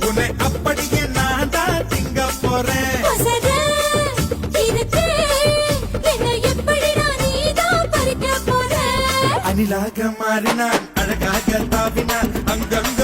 உன்னை அப்படியே நான் தான் திங்க போறேன். அணிலாக மாறினான், அழகாக தாவினான், அங்கங்க